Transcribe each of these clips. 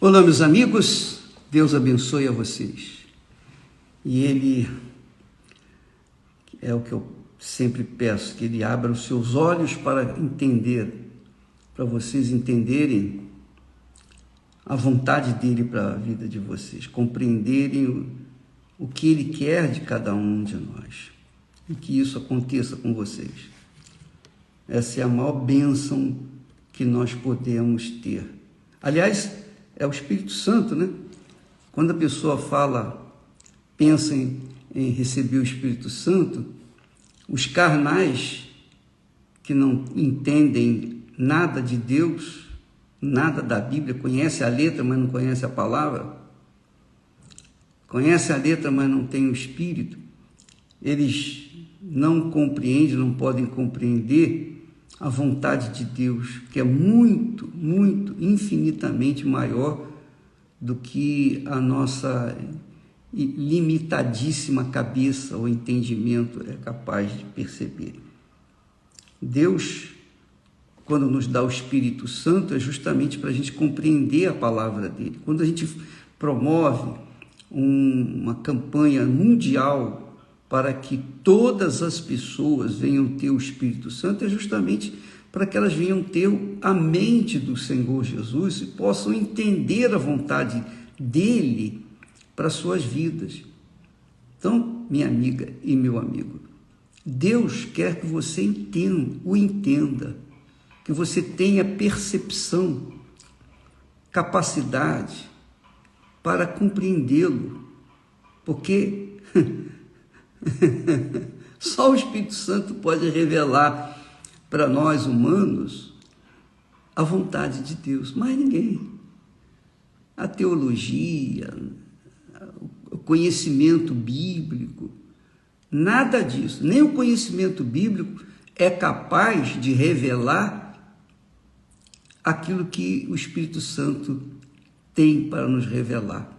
Olá, meus amigos, Deus abençoe a vocês. E Ele é o que eu sempre peço, que Ele abra os seus olhos para entender, para vocês entenderem a vontade dEle para a vida de vocês, compreenderem o que Ele quer de cada um de nós, e que isso aconteça com vocês. Essa é a maior bênção que nós podemos ter. Aliás, é o Espírito Santo, né? Quando a pessoa pensa em receber o Espírito Santo, os carnais que não entendem nada de Deus, nada da Bíblia, conhece a letra, mas não conhece a palavra, conhece a letra, mas não tem o Espírito, eles não compreendem, não podem compreender a vontade de Deus, que é muito, muito, infinitamente maior do que a nossa limitadíssima cabeça ou entendimento é capaz de perceber. Deus, quando nos dá o Espírito Santo, é justamente para a gente compreender a palavra dele. Quando a gente promove uma campanha mundial para que todas as pessoas venham ter o Espírito Santo, é justamente para que elas venham ter a mente do Senhor Jesus e possam entender a vontade dele para suas vidas. Então, minha amiga e meu amigo, Deus quer que você entenda, que você tenha percepção, capacidade para compreendê-lo, porque só o Espírito Santo pode revelar para nós humanos a vontade de Deus, mais ninguém. A teologia, o conhecimento bíblico, nada disso, nem o conhecimento bíblico é capaz de revelar aquilo que o Espírito Santo tem para nos revelar.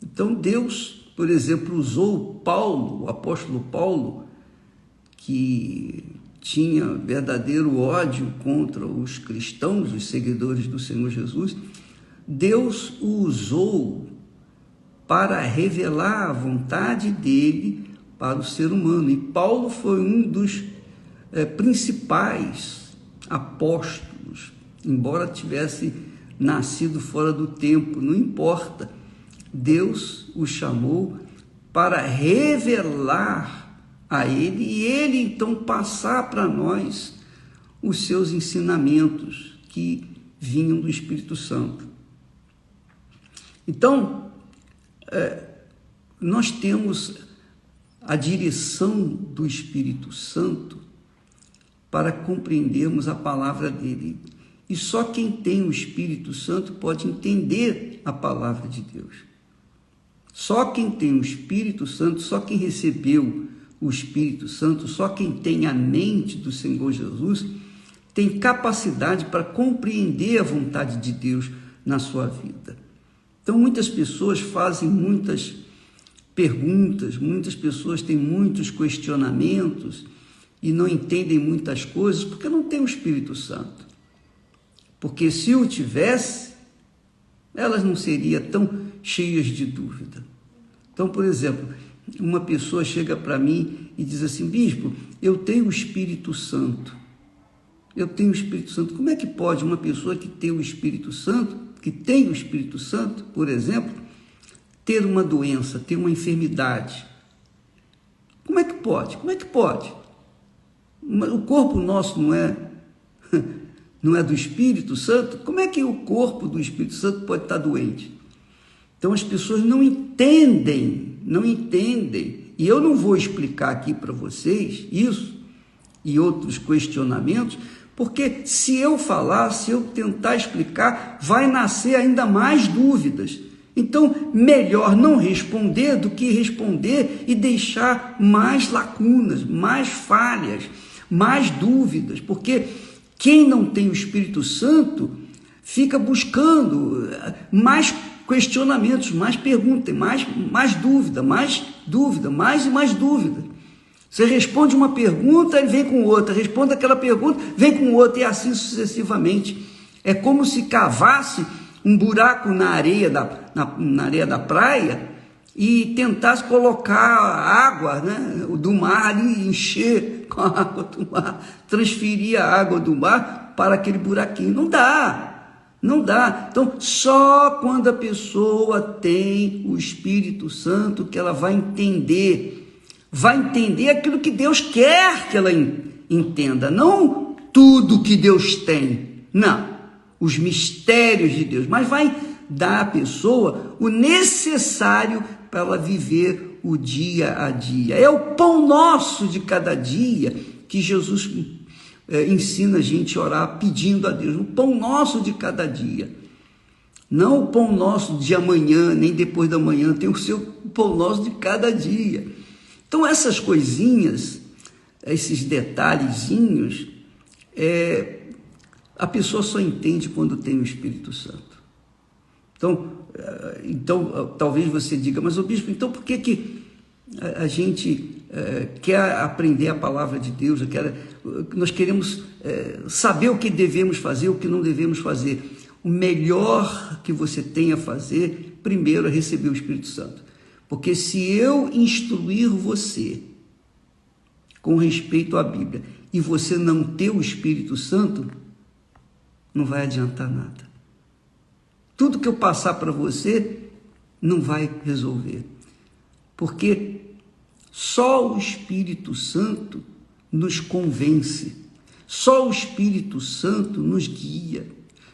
Então Deus, por exemplo, usou Paulo, o apóstolo Paulo, que tinha verdadeiro ódio contra os cristãos, os seguidores do Senhor Jesus. Deus o usou para revelar a vontade dele para o ser humano. E Paulo foi um dos principais apóstolos, embora tivesse nascido fora do tempo, não importa. Deus o chamou para revelar a ele e ele então passar para nós os seus ensinamentos que vinham do Espírito Santo. Então, nós temos a direção do Espírito Santo para compreendermos a palavra dele. E só quem tem o Espírito Santo pode entender a palavra de Deus. Só quem tem o Espírito Santo, só quem recebeu o Espírito Santo, só quem tem a mente do Senhor Jesus, tem capacidade para compreender a vontade de Deus na sua vida. Então, muitas pessoas fazem muitas perguntas, muitas pessoas têm muitos questionamentos e não entendem muitas coisas porque não tem o Espírito Santo. Porque se o tivesse, elas não seriam tão cheias de dúvida. Então, por exemplo, uma pessoa chega para mim e diz assim: bispo, eu tenho o Espírito Santo. Eu tenho o Espírito Santo. Como é que pode uma pessoa que tem o Espírito Santo, por exemplo, ter uma doença, ter uma enfermidade? Como é que pode? Como é que pode? O corpo nosso não é do Espírito Santo? Como é que o corpo do Espírito Santo pode estar doente? Então as pessoas não entendem, e eu não vou explicar aqui para vocês isso e outros questionamentos, porque se eu tentar explicar, vai nascer ainda mais dúvidas. Então, melhor não responder do que responder e deixar mais lacunas, mais falhas, mais dúvidas, porque quem não tem o Espírito Santo fica buscando mais questionamentos, mais perguntas, mais dúvida, mais e mais dúvida. Você responde uma pergunta, ele vem com outra, responde aquela pergunta, vem com outra, e assim sucessivamente. É como se cavasse um buraco na areia na areia da praia e tentasse colocar a água, né, do mar ali, encher com a água do mar, transferir a água do mar para aquele buraquinho. Não dá, não dá. Então, só quando a pessoa tem o Espírito Santo que ela vai entender aquilo que Deus quer que ela entenda, não tudo que Deus tem, não, os mistérios de Deus, mas vai dar à pessoa o necessário para ela viver o dia a dia. É o pão nosso de cada dia que Jesus ensina a gente a orar pedindo a Deus, o pão nosso de cada dia. Não o pão nosso de amanhã, nem depois da manhã, tem o seu pão nosso de cada dia. Então essas coisinhas, esses detalhezinhos, a pessoa só entende quando tem o Espírito Santo. Então talvez você diga, mas o bispo, então por que a gente quer aprender a palavra de Deus? Nós queremos saber o que devemos fazer, o que não devemos fazer. O melhor que você tem a fazer, primeiro, é receber o Espírito Santo. Porque se eu instruir você com respeito à Bíblia e você não ter o Espírito Santo, não vai adiantar nada. Tudo que eu passar para você não vai resolver. Porque só o Espírito Santo nos convence. Só o Espírito Santo nos guia.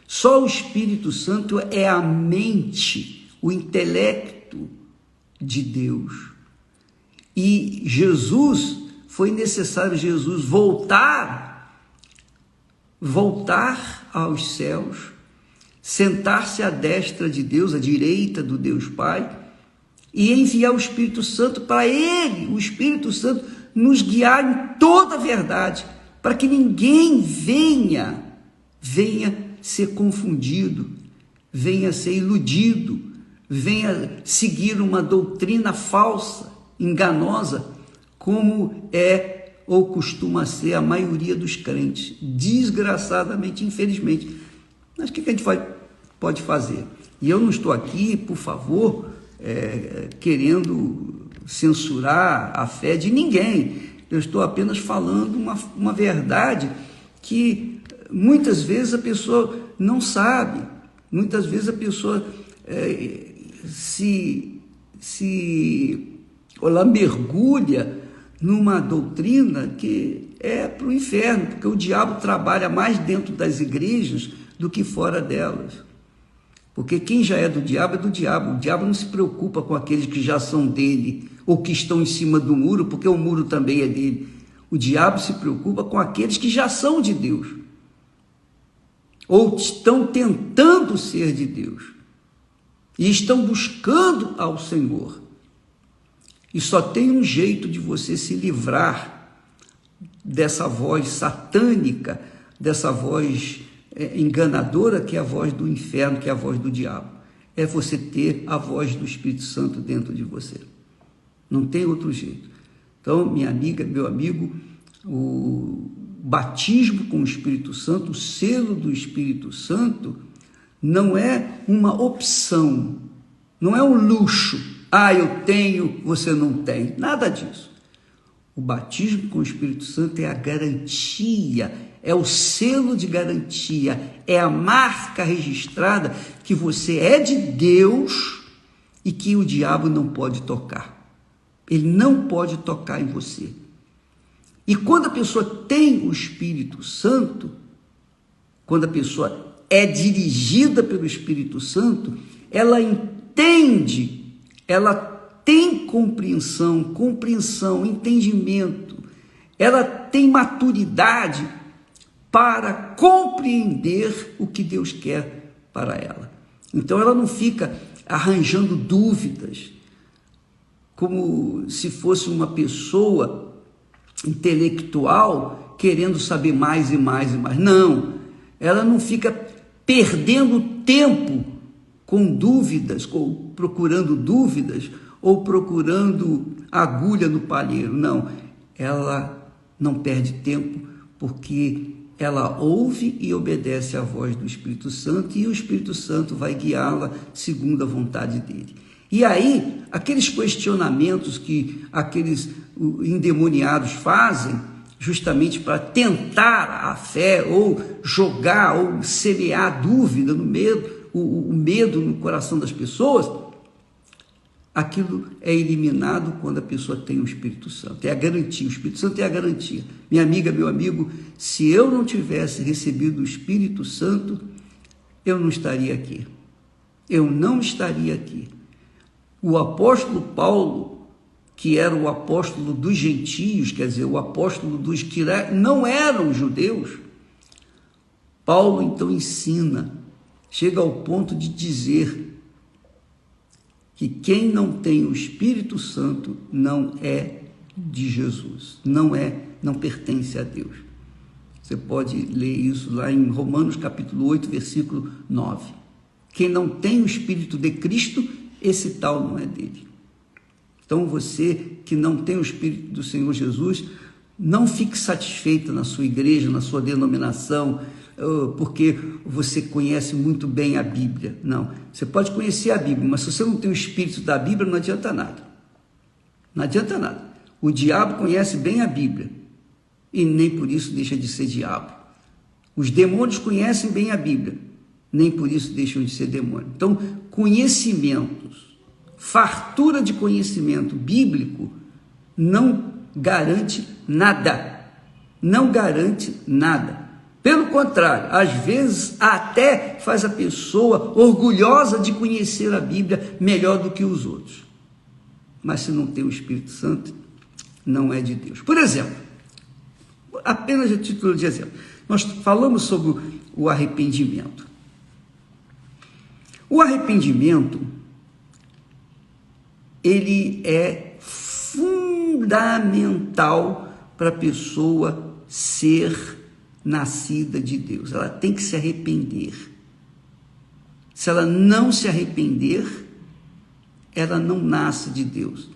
Só o Espírito Santo é a mente, o intelecto de Deus. E foi necessário Jesus voltar aos céus, sentar-se à destra de Deus, à direita do Deus Pai, e enviar o Espírito Santo para ele, o Espírito Santo, nos guiar em toda a verdade, para que ninguém venha ser confundido, venha ser iludido, venha seguir uma doutrina falsa, enganosa, como é ou costuma ser a maioria dos crentes, desgraçadamente, infelizmente. Mas o que a gente pode fazer? E eu não estou aqui, por favor, querendo censurar a fé de ninguém. Eu estou apenas falando uma verdade que muitas vezes a pessoa não sabe, muitas vezes a pessoa ela mergulha numa doutrina que é para o inferno, porque o diabo trabalha mais dentro das igrejas do que fora delas. Porque quem já é do diabo é do diabo. O diabo não se preocupa com aqueles que já são dele ou que estão em cima do muro, porque o muro também é dele. O diabo se preocupa com aqueles que já são de Deus ou estão tentando ser de Deus e estão buscando ao Senhor. E só tem um jeito de você se livrar dessa voz satânica, dessa voz enganadora, que é a voz do inferno, que é a voz do diabo. É você ter a voz do Espírito Santo dentro de você. Não tem outro jeito. Então, minha amiga, meu amigo, o batismo com o Espírito Santo, o selo do Espírito Santo, não é uma opção, não é um luxo. Eu tenho, você não tem. Nada disso. O batismo com o Espírito Santo é a garantia, é o selo de garantia, é a marca registrada que você é de Deus e que o diabo não pode tocar. Ele não pode tocar em você. E quando a pessoa tem o Espírito Santo, quando a pessoa é dirigida pelo Espírito Santo, ela entende, ela tem compreensão, entendimento, ela tem maturidade para compreender o que Deus quer para ela. Então ela não fica arranjando dúvidas, como se fosse uma pessoa intelectual querendo saber mais e mais e mais. Não, ela não fica perdendo tempo com dúvidas, ou procurando dúvidas, ou procurando agulha no palheiro. Não, ela não perde tempo porque ela ouve e obedece à voz do Espírito Santo, e o Espírito Santo vai guiá-la segundo a vontade dele. E aí, aqueles questionamentos que aqueles endemoniados fazem, justamente para tentar a fé, ou jogar, ou semear dúvida no medo, o medo no coração das pessoas, aquilo é eliminado quando a pessoa tem o Espírito Santo. É a garantia, o Espírito Santo é a garantia. Minha amiga, meu amigo, se eu não tivesse recebido o Espírito Santo, eu não estaria aqui. Eu não estaria aqui. O apóstolo Paulo, que era o apóstolo dos gentios, quer dizer, o apóstolo dos que não eram judeus, Paulo então ensina, chega ao ponto de dizer que quem não tem o Espírito Santo não é de Jesus, não pertence a Deus. Você pode ler isso lá em Romanos capítulo 8, versículo 9. Quem não tem o Espírito de Cristo, esse tal não é dele. Então você que não tem o Espírito do Senhor Jesus, não fique satisfeito na sua igreja, na sua denominação, porque você conhece muito bem a Bíblia. Não, você pode conhecer a Bíblia, mas se você não tem o Espírito da Bíblia, não adianta nada. Não adianta nada. O diabo conhece bem a Bíblia e nem por isso deixa de ser diabo. Os demônios conhecem bem a Bíblia, nem por isso deixam de ser demônio. Então, conhecimentos, fartura de conhecimento bíblico não garante nada. Não garante nada. Pelo contrário, às vezes até faz a pessoa orgulhosa de conhecer a Bíblia melhor do que os outros. Mas se não tem o Espírito Santo, não é de Deus. Por exemplo, apenas a título de exemplo, nós falamos sobre o arrependimento. O arrependimento, ele é fundamental para a pessoa ser nascida de Deus. Ela tem que se arrepender. Se ela não se arrepender, ela não nasce de Deus.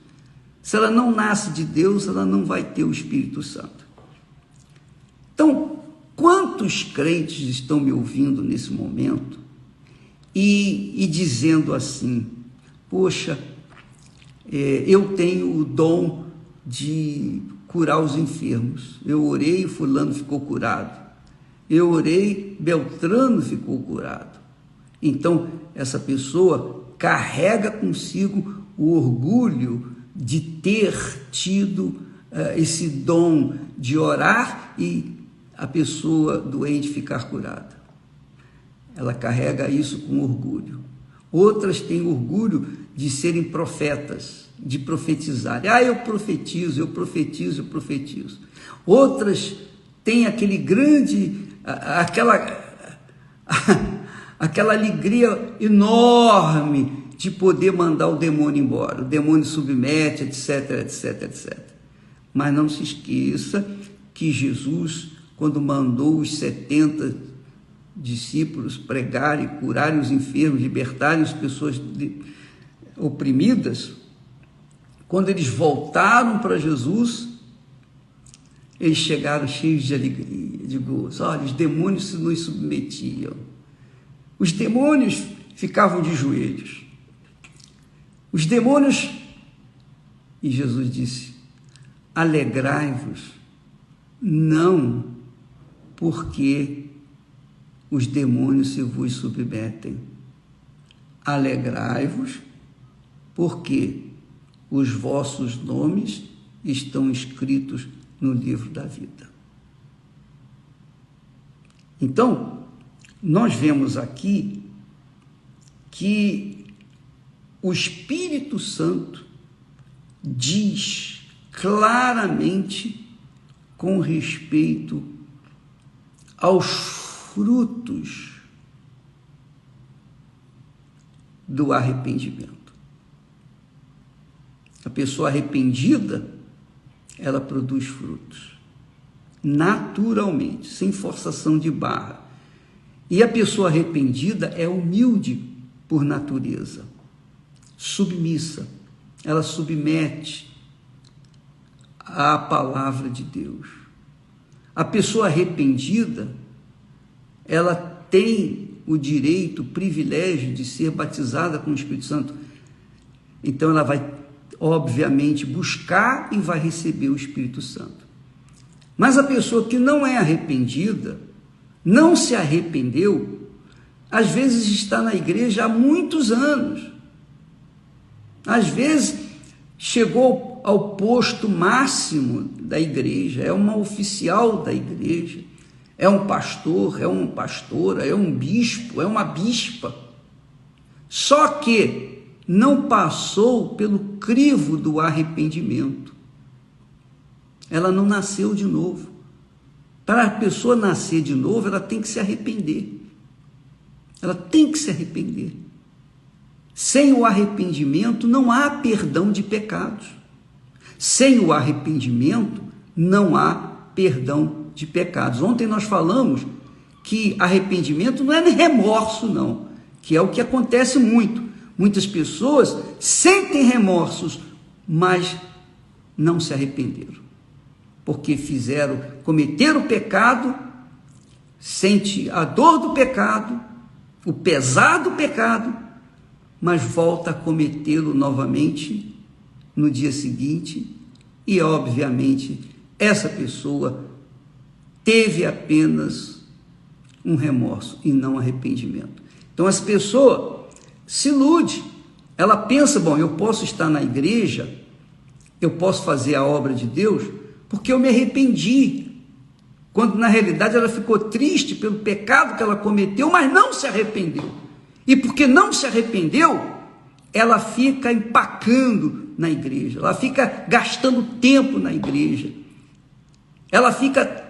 Se ela não nasce de Deus, ela não vai ter o Espírito Santo. Então, quantos crentes estão me ouvindo nesse momento e dizendo assim: poxa, eu tenho o dom de curar os enfermos. Eu orei e fulano ficou curado. Eu orei, Beltrano ficou curado. Então, essa pessoa carrega consigo o orgulho de ter tido esse dom de orar e a pessoa doente ficar curada. Ela carrega isso com orgulho. Outras têm orgulho de serem profetas, de profetizar. Eu profetizo, eu profetizo, eu profetizo. Outras têm aquele grande, aquela alegria enorme de poder mandar o demônio embora. O demônio submete, etc, etc, etc. Mas não se esqueça que Jesus, quando mandou os 70 discípulos pregarem, curarem os enfermos, libertarem as pessoas oprimidas, quando eles voltaram para Jesus, eles chegaram cheios de alegria, de gozo. Olha, os demônios se nos submetiam. Os demônios ficavam de joelhos. Os demônios... E Jesus disse: alegrai-vos, não porque os demônios se vos submetem. Alegrai-vos porque os vossos nomes estão escritos no livro da vida. Então, nós vemos aqui que o Espírito Santo diz claramente com respeito aos frutos do arrependimento. A pessoa arrependida, ela produz frutos, naturalmente, sem forçação de barra. E a pessoa arrependida é humilde por natureza, submissa, ela submete à palavra de Deus. A pessoa arrependida, ela tem o direito, o privilégio de ser batizada com o Espírito Santo. Então ela vai, obviamente, buscar e vai receber o Espírito Santo. Mas a pessoa que não é arrependida, não se arrependeu, às vezes está na igreja há muitos anos. Às vezes chegou ao posto máximo da igreja, é uma oficial da igreja, é um pastor, é uma pastora, é um bispo, é uma bispa. Só que não passou pelo crivo do arrependimento. Ela não nasceu de novo. Para a pessoa nascer de novo, ela tem que se arrepender. Ela tem que se arrepender. Sem o arrependimento, não há perdão de pecados. Sem o arrependimento, não há perdão de pecados. Ontem nós falamos que arrependimento não é remorso, não, que é o que acontece muito. Muitas pessoas sentem remorsos, mas não se arrependeram, porque cometeram o pecado, sente a dor do pecado, o pesado do pecado, mas volta a cometê-lo novamente no dia seguinte, e obviamente essa pessoa teve apenas um remorso e não arrependimento. Então essa pessoa se ilude, ela pensa, bom, eu posso estar na igreja, eu posso fazer a obra de Deus, porque eu me arrependi, quando na realidade ela ficou triste pelo pecado que ela cometeu, mas não se arrependeu. E porque não se arrependeu, ela fica empacando na igreja, ela fica gastando tempo na igreja, ela fica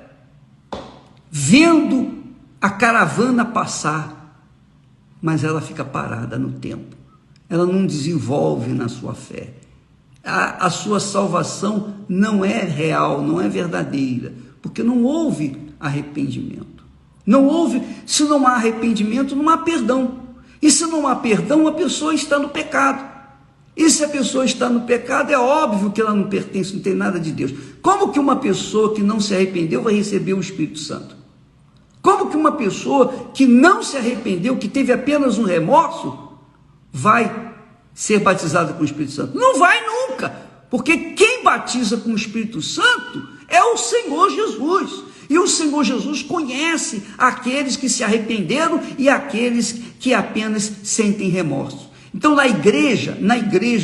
vendo a caravana passar, mas ela fica parada no tempo, ela não desenvolve na sua fé, a sua salvação não é real, não é verdadeira, porque não houve arrependimento. Não houve, se não há arrependimento, não há perdão. E se não há perdão, a pessoa está no pecado. E se a pessoa está no pecado, é óbvio que ela não pertence, não tem nada de Deus. Como que uma pessoa que não se arrependeu vai receber o Espírito Santo? Como que uma pessoa que não se arrependeu, que teve apenas um remorso, vai ser batizada com o Espírito Santo? Não vai nunca, porque quem batiza com o Espírito Santo é o Senhor Jesus. E o Senhor Jesus conhece aqueles que se arrependeram e aqueles que apenas sentem remorso. Então, na igreja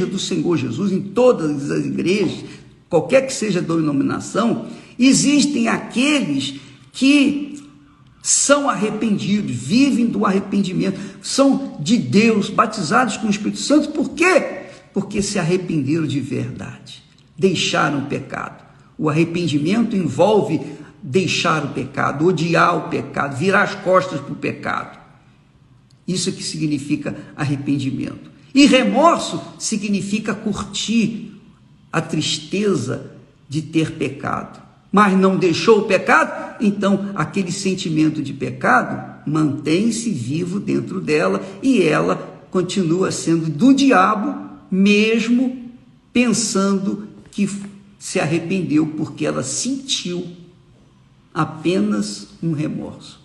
do Senhor Jesus, em todas as igrejas, qualquer que seja a denominação, existem aqueles que são arrependidos, vivem do arrependimento, são de Deus, batizados com o Espírito Santo. Por quê? Porque se arrependeram de verdade, deixaram o pecado. O arrependimento envolve deixar o pecado, odiar o pecado, virar as costas para o pecado. Isso que significa arrependimento. E remorso significa curtir a tristeza de ter pecado, mas não deixou o pecado, então aquele sentimento de pecado mantém-se vivo dentro dela e ela continua sendo do diabo, mesmo pensando que se arrependeu, porque ela sentiu apenas um remorso.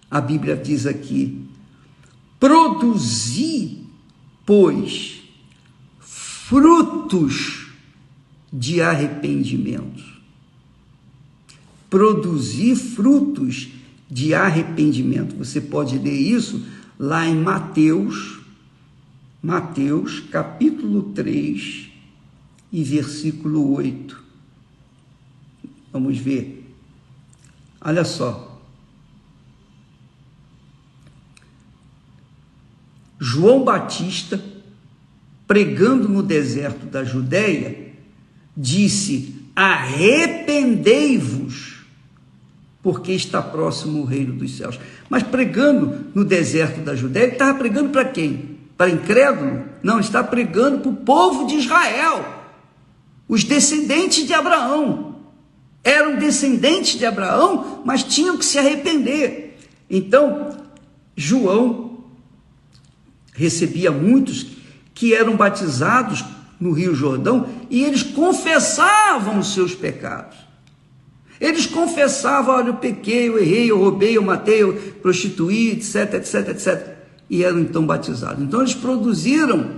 A Bíblia diz aqui: produzi, pois, frutos de arrependimento. Produzi frutos de arrependimento. Você pode ler isso lá em Mateus capítulo 3 e versículo 8. Vamos ver. Olha só. João Batista, pregando no deserto da Judeia, disse: arrependei-vos, porque está próximo o reino dos céus. Mas pregando no deserto da Judeia, ele estava pregando para quem? Para incrédulo? Não, ele está pregando para o povo de Israel, os descendentes de Abraão. Eram descendentes de Abraão, mas tinham que se arrepender. Então, João recebia muitos que eram batizados no Rio Jordão e eles confessavam os seus pecados. Eles confessavam: olha, eu pequei, eu errei, eu roubei, eu matei, eu prostituí, etc, etc, etc. E eram então batizados. Então eles produziram,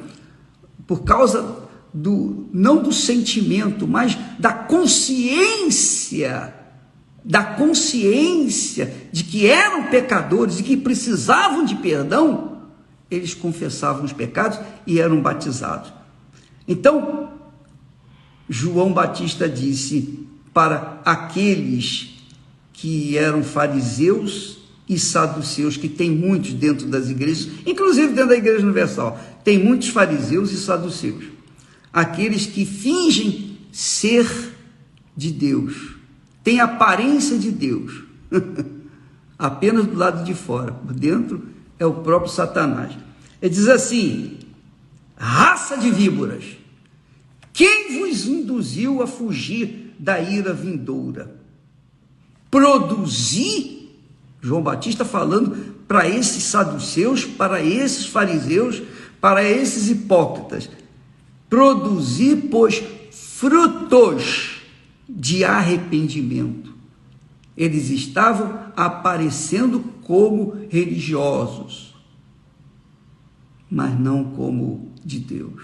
por causa não do sentimento, mas da consciência de que eram pecadores e que precisavam de perdão, eles confessavam os pecados e eram batizados. Então, João Batista disse para aqueles que eram fariseus e saduceus, que tem muitos dentro das igrejas, inclusive dentro da Igreja Universal, tem muitos fariseus e saduceus, aqueles que fingem ser de Deus, têm aparência de Deus, apenas do lado de fora, por dentro é o próprio Satanás. Ele diz assim: raça de víboras, quem vos induziu a fugir da ira vindoura? Produzir, João Batista falando para esses saduceus, para esses fariseus, para esses hipócritas: produzir, pois, frutos de arrependimento. Eles estavam aparecendo como religiosos, mas não como de Deus.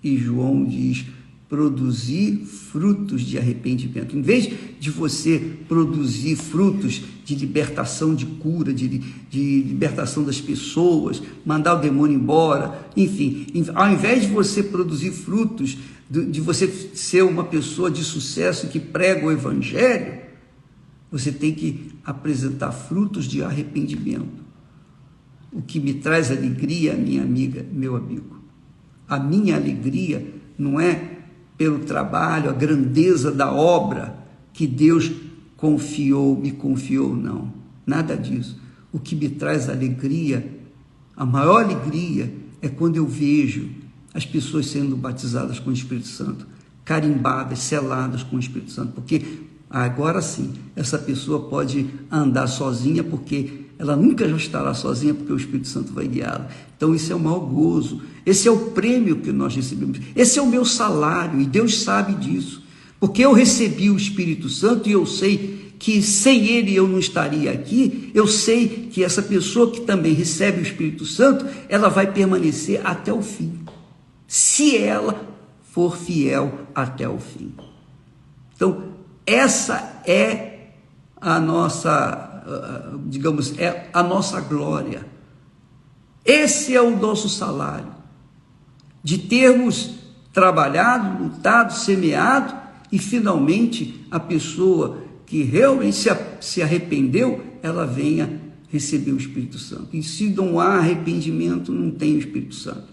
E João diz: produzir frutos de arrependimento. Em vez de você produzir frutos de libertação, de cura, de libertação das pessoas, mandar o demônio embora, enfim, ao invés de você produzir frutos, de você ser uma pessoa de sucesso que prega o evangelho, você tem que apresentar frutos de arrependimento. O que me traz alegria, minha amiga, meu amigo, a minha alegria não é pelo trabalho, a grandeza da obra que Deus me confiou, não. Nada disso. O que me traz alegria, a maior alegria, é quando eu vejo as pessoas sendo batizadas com o Espírito Santo, carimbadas, seladas com o Espírito Santo, porque agora sim, essa pessoa pode andar sozinha, porque ela nunca já estará sozinha, porque o Espírito Santo vai guiá-la. Então isso é o maior gozo, esse é o prêmio que nós recebemos, esse é o meu salário, e Deus sabe disso, porque eu recebi o Espírito Santo e eu sei que sem ele eu não estaria aqui. Eu sei que essa pessoa que também recebe o Espírito Santo, ela vai permanecer até o fim, se ela for fiel até o fim. Então, essa é a nossa, digamos, é a nossa glória. Esse é o nosso salário, de termos trabalhado, lutado, semeado, e finalmente a pessoa que realmente se arrependeu, ela venha receber o Espírito Santo. E se não há arrependimento, não tem o Espírito Santo.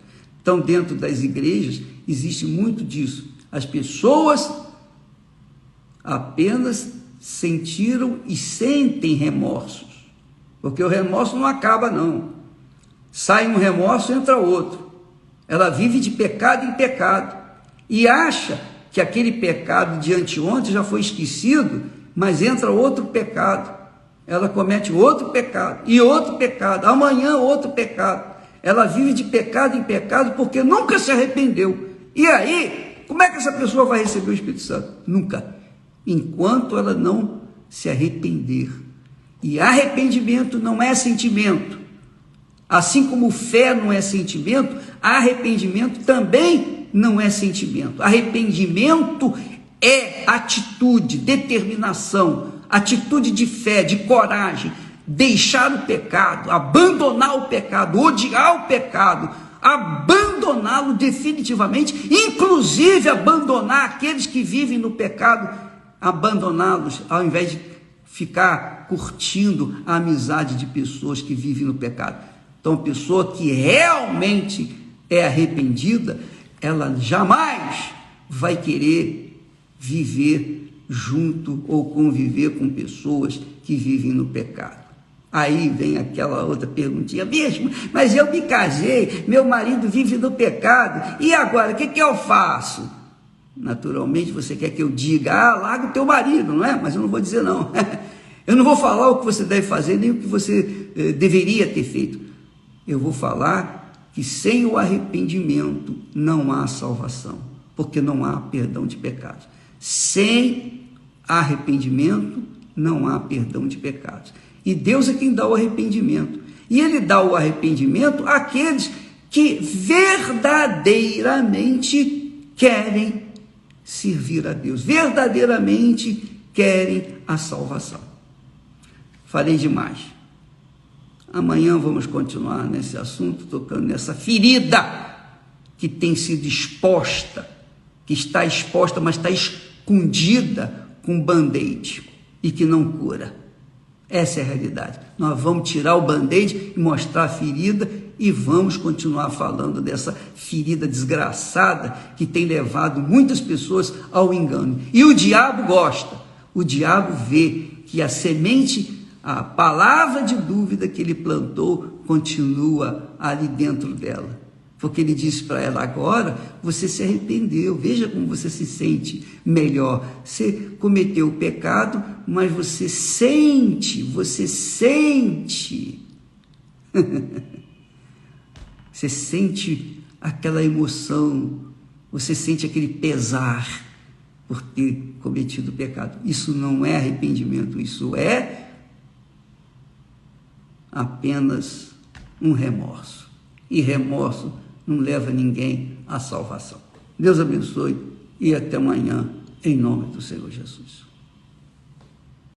Então, dentro das igrejas, existe muito disso. As pessoas apenas sentiram e sentem remorsos, porque o remorso não acaba, não. Sai um remorso, entra outro. Ela vive de pecado em pecado e acha que aquele pecado de anteontem já foi esquecido, mas entra outro pecado. Ela comete outro pecado e outro pecado, amanhã outro pecado. Ela vive de pecado em pecado porque nunca se arrependeu. E aí, como é que essa pessoa vai receber o Espírito Santo? Nunca, enquanto ela não se arrepender. E arrependimento não é sentimento. Assim como fé não é sentimento, arrependimento também não é sentimento. Arrependimento é atitude, determinação, atitude de fé, de coragem, deixar o pecado, abandonar o pecado, odiar o pecado, abandoná-lo definitivamente, inclusive abandonar aqueles que vivem no pecado, abandoná-los, ao invés de ficar curtindo a amizade de pessoas que vivem no pecado. Então, a pessoa que realmente é arrependida, ela jamais vai querer viver junto ou conviver com pessoas que vivem no pecado. Aí vem aquela outra perguntinha: mesmo, mas eu me casei, meu marido vive no pecado, e agora, o que eu faço? Naturalmente você quer que eu diga: larga o teu marido, não é? Mas eu não vou dizer não. Eu não vou falar o que você deve fazer, nem o que você deveria ter feito. Eu vou falar que sem o arrependimento não há salvação, porque não há perdão de pecados. Sem arrependimento não há perdão de pecados. E Deus é quem dá o arrependimento. E Ele dá o arrependimento àqueles que verdadeiramente querem servir a Deus, verdadeiramente querem a salvação. Falei demais. Amanhã vamos continuar nesse assunto, tocando nessa ferida que tem sido exposta, que está exposta, mas está escondida com band-aid e que não cura. Essa é a realidade. Nós vamos tirar o band-aid e mostrar a ferida e vamos continuar falando dessa ferida desgraçada que tem levado muitas pessoas ao engano. E o diabo gosta. O diabo vê que a semente, a palavra de dúvida que ele plantou continua ali dentro dela. Porque ele disse para ela: agora você se arrependeu, veja como você se sente melhor. Você cometeu o pecado, mas você sente. Você sente aquela emoção, você sente aquele pesar por ter cometido o pecado. Isso não é arrependimento, isso é apenas um remorso. E remorso não leva ninguém à salvação. Deus abençoe e até amanhã, em nome do Senhor Jesus.